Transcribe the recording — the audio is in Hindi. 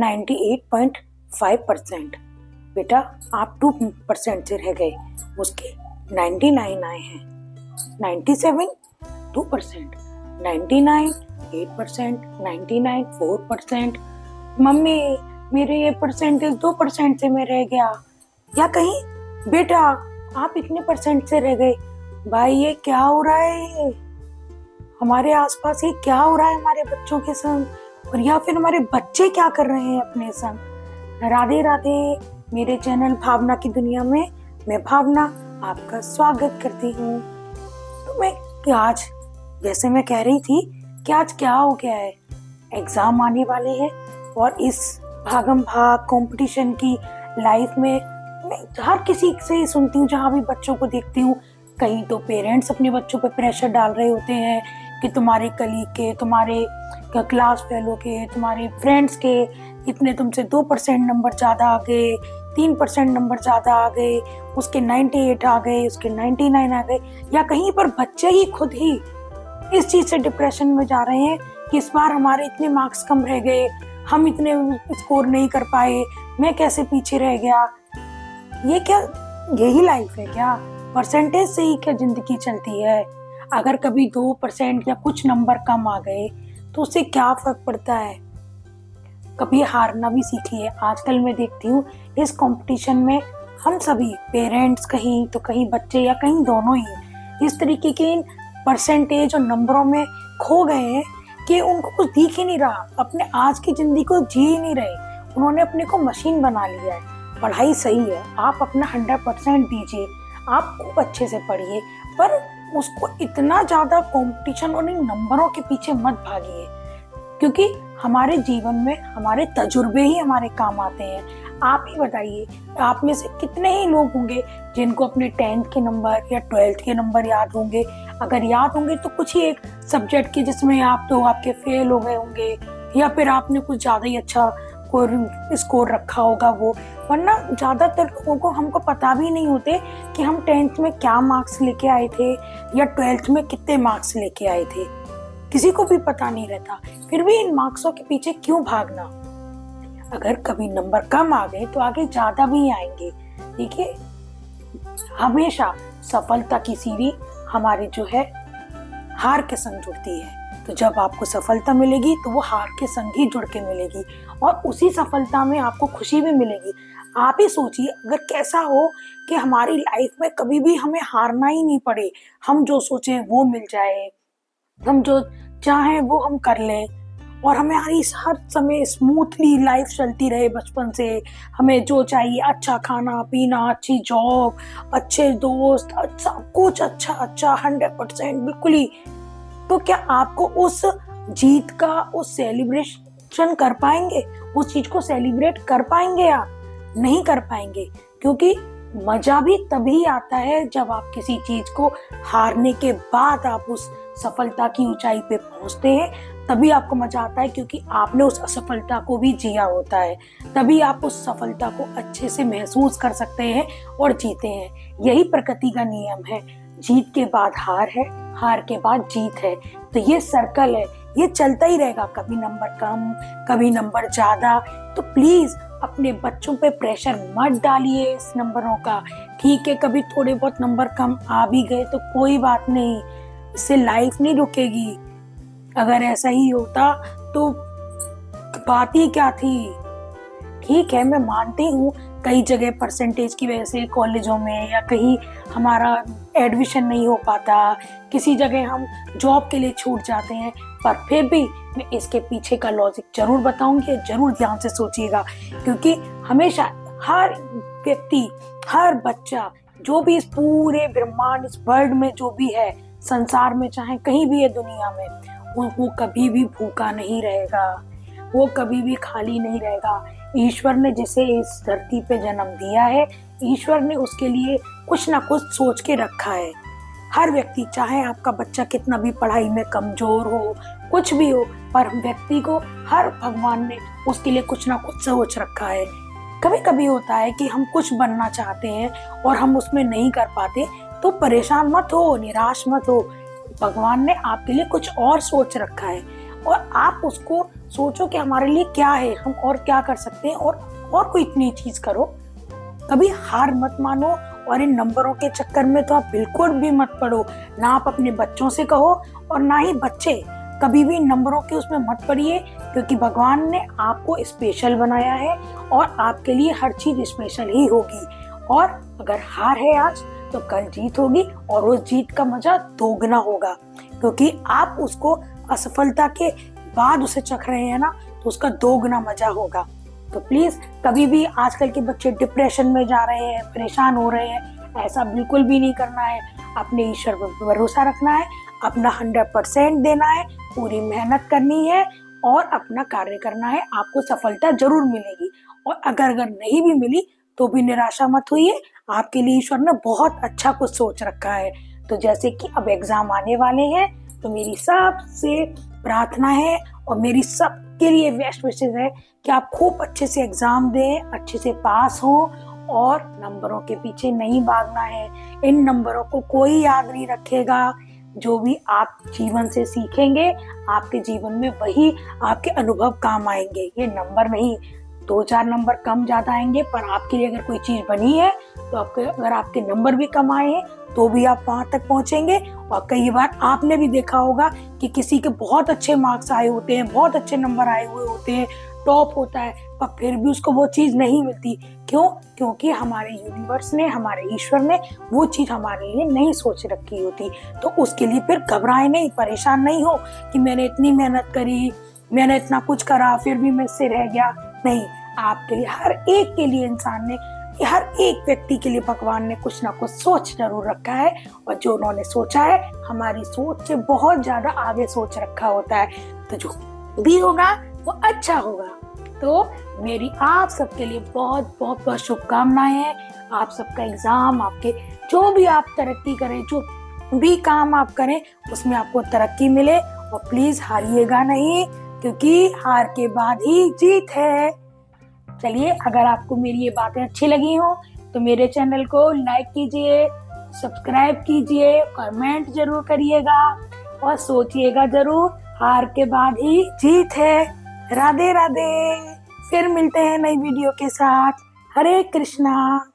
98.5%। बेटा आप 2% से रह गए, उसके 99 आए हैं। 97 2%, 99 8%, 99 4%। मम्मी मेरे ये परसेंटेज 2% से मैं रह गया। या कहीं बेटा आप इतने परसेंट से रह गए। भाई ये क्या हो रहा है, हमारे आसपास ये क्या हो रहा है हमारे बच्चों के संग, और या फिर हमारे बच्चे क्या कर रहे हैं अपने संग। राधे राधे, मेरे चैनल भावना की दुनिया में मैं भावना आपका स्वागत करती हूँ। तो मैं आज जैसे मैं कह रही थी कि आज क्या हो गया है, एग्जाम आने वाले हैं और इस भागम भाग कंपटीशन की लाइफ में मैं हर किसी से ही सुनती हूँ, जहाँ भी बच्चों को देखती हूँ, कहीं तो पेरेंट्स अपने बच्चों पर प्रेशर डाल रहे होते हैं कि तुम्हारे कलीग के, तुम्हारे क्लास फेलो के, तुम्हारे फ्रेंड्स के इतने तुमसे 2% नंबर ज़्यादा आ गए, 3% नंबर ज़्यादा आ गए, उसके 98 आ गए, उसके 99 आ गए। या कहीं पर बच्चे ही खुद ही इस चीज़ से डिप्रेशन में जा रहे हैं कि इस बार हमारे इतने मार्क्स कम रह गए, हम इतने स्कोर नहीं कर पाए, मैं कैसे पीछे रह गया। ये क्या, यही लाइफ है क्या? परसेंटेज से ही क्या जिंदगी चलती है? अगर कभी 2% या कुछ नंबर कम आ गए तो उससे क्या फर्क पड़ता है? कभी हारना भी सीखिए। आजकल मैं देखती हूँ इस कंपटीशन में हम सभी पेरेंट्स कहीं तो कहीं बच्चे या कहीं दोनों ही इस तरीके के परसेंटेज और नंबरों में खो गए हैं कि उनको कुछ दिख ही नहीं रहा, अपने आज की जिंदगी को जी ही नहीं रहे। उन्होंने अपने को मशीन बना लिया है। पढ़ाई सही है, आप अपना 100% दीजिए, आप खूब अच्छे से पढ़िए, पर उसको इतना ज़्यादा कंपटीशन और इन नंबरों के पीछे मत भागिए, क्योंकि हमारे जीवन में हमारे तजुर्बे ही हमारे काम आते हैं। आप ही बताइए, आप में से कितने ही लोग होंगे जिनको अपने 10th के नंबर या 12th के नंबर याद होंगे? अगर याद होंगे तो कुछ ही एक सब्जेक्ट के जिसमें आप तो आपके फेल हो गए होंगे, या फिर आपने कुछ ज़्यादा ही अच्छा स्कोर रखा होगा वो। वरना ज़्यादातर लोगों को हमको पता भी नहीं होते कि हम 10th में क्या मार्क्स लेके आए थे या 12th में कितने मार्क्स लेके आए थे, किसी को भी पता नहीं रहता। फिर भी इन मार्क्सों के पीछे क्यों भागना? अगर कभी नंबर कम आ गए तो आगे ज़्यादा भी आएंगे। देखिए, हमेशा सफलता की सीढ़ी हमारे जो है हार के संग जुड़ती है। तो जब आपको सफलता मिलेगी तो वो हार के संग ही जुड़ के मिलेगी, और उसी सफलता में आपको खुशी भी मिलेगी। आप ही सोचिए, अगर कैसा हो कि हमारी लाइफ में कभी भी हमें हारना ही नहीं पड़े, हम जो सोचें वो मिल जाए, हम जो चाहें वो हम कर लें, और हमारी हर समय स्मूथली लाइफ चलती रहे। बचपन से हमें जो चाहिए, अच्छा खाना पीना, अच्छी जॉब, अच्छे दोस्त, सब कुछ अच्छा 100% बिल्कुल ही। तो क्या आपको उस जीत का उस सेलिब्रेशन कर पाएंगे? उस चीज को सेलिब्रेट कर पाएंगे? आप नहीं कर पाएंगे, क्योंकि मजा भी तभी आता है जब आप किसी चीज को हारने के बाद आप उस सफलता की ऊंचाई पे पहुंचते हैं। तभी आपको मजा आता है, क्योंकि आपने उस असफलता को भी जिया होता है। तभी आप उस सफलता को अच्छे से महसूस कर सकते हैं और जीते हैं। यही प्रकृति का नियम है, जीत के बाद हार है, हार के बाद जीत है। तो ये सर्कल है, ये चलता ही रहेगा। कभी नंबर कम, कभी नंबर ज्यादा। तो प्लीज अपने बच्चों पे प्रेशर मत डालिए इस नंबरों का। ठीक है, कभी थोड़े बहुत नंबर कम आ भी गए तो कोई बात नहीं, इससे लाइफ नहीं रुकेगी। अगर ऐसा ही होता तो बात ही क्या थी। ठीक है, मैं मानती हूँ कई जगह परसेंटेज की वजह से कॉलेजों में या कहीं हमारा एडमिशन नहीं हो पाता, किसी जगह हम जॉब के लिए छूट जाते हैं, पर फिर भी मैं इसके पीछे का लॉजिक जरूर बताऊंगी, जरूर ध्यान से सोचिएगा। क्योंकि हमेशा हर व्यक्ति, हर बच्चा, जो भी इस पूरे ब्रह्मांड, इस वर्ल्ड में जो भी है, संसार में चाहे कहीं भी है दुनिया में, वो कभी भी भूखा नहीं रहेगा, वो कभी भी खाली नहीं रहेगा। ईश्वर ने जिसे इस धरती पे जन्म दिया है, ईश्वर ने उसके लिए कुछ ना कुछ सोच के रखा है। हर व्यक्ति, चाहे आपका बच्चा कितना भी पढ़ाई में कमजोर हो, कुछ भी हो, पर व्यक्ति को हर भगवान ने उसके लिए कुछ ना कुछ सोच रखा है। कभी कभी होता है कि हम कुछ बनना चाहते हैं और हम उसमें नहीं कर पाते, तो परेशान मत हो, निराश मत हो। भगवान ने आपके लिए कुछ और सोच रखा है और आप उसको सोचो कि हमारे लिए क्या है, हम और क्या कर सकते हैं, और कोई इतनी चीज करो। कभी हार मत मानो, और इन नंबरों के चक्कर में तो आप बिल्कुल भी मत पड़ो। ना आप अपने बच्चों से कहो, और ना ही बच्चे कभी भी नंबरों के उसमें मत पड़िए, क्योंकि भगवान ने आपको स्पेशल बनाया है और आपके लिए हर चीज स्पेशल ही होगी। और अगर हार है आज तो कल जीत होगी, और उस जीत का मजा दोगुना होगा, क्योंकि आप उसको असफलता के बाद उसे चख रहे हैं ना, तो उसका दोगुना मजा होगा। तो प्लीज कभी भी, आजकल के बच्चे डिप्रेशन में जा रहे हैं, परेशान हो रहे हैं, ऐसा बिल्कुल भी नहीं करना है। अपने ईश्वर पर भरोसा रखना है, अपना 100% देना है, पूरी मेहनत करनी है और अपना कार्य करना है। आपको सफलता जरूर मिलेगी, और अगर नहीं भी मिली तो भी निराशा मत होइए। आपके लिए ईश्वर ने बहुत अच्छा कुछ सोच रखा है। तो जैसे कि अब एग्जाम आने वाले हैं, तो मेरी सबसे प्रार्थना है और मेरी सबके लिए बेस्ट विशेस है कि आप खूब अच्छे से एग्जाम दें, अच्छे से पास हो, और नंबरों के पीछे नहीं भागना है। इन नंबरों को कोई याद नहीं रखेगा। जो भी आप जीवन से सीखेंगे, आपके जीवन में वही आपके अनुभव काम आएंगे। ये नंबर नहीं, 2-4 नंबर कम ज्यादा आएंगे, पर आपके लिए अगर कोई चीज बनी है तो अगर आपके नंबर भी कम आए हैं तो भी आप वहां तक पहुंचेंगे। और कई बार आपने भी देखा होगा कि किसी के बहुत अच्छे मार्क्स आए होते हैं, बहुत अच्छे नंबर आए हुए होते हैं, टॉप होता है, पर फिर भी उसको वो चीज नहीं मिलती। क्यों? क्योंकि हमारे यूनिवर्स ने, हमारे ईश्वर ने वो चीज हमारे लिए नहीं सोच रखी होती। तो उसके लिए फिर घबराए नहीं, परेशान नहीं हो कि मैंने इतनी मेहनत करी, मैंने इतना कुछ करा, फिर भी मुझसे रह गया। नहीं, आपके लिए, हर एक के लिए, इंसान ने, हर एक व्यक्ति के लिए भगवान ने कुछ ना कुछ सोच जरूर रखा है, और जो उन्होंने सोचा है हमारी सोच से बहुत ज्यादा आगे सोच रखा होता है। तो जो भी होगा वो अच्छा होगा। तो मेरी आप सबके लिए बहुत बहुत बहुत शुभकामनाएं हैं। आप सबका एग्जाम, आपके जो भी आप तरक्की करें, जो भी काम आप करें, उसमें आपको तरक्की मिले। और प्लीज हारिएगा नहीं, क्योंकि हार के बाद ही जीत है। चलिए, अगर आपको मेरी ये बातें अच्छी लगी हो तो मेरे चैनल को लाइक कीजिए, सब्सक्राइब कीजिए, कमेंट जरूर करिएगा, और सोचिएगा जरूर, हार के बाद ही जीत है। राधे राधे। फिर मिलते हैं नई वीडियो के साथ। हरे कृष्णा।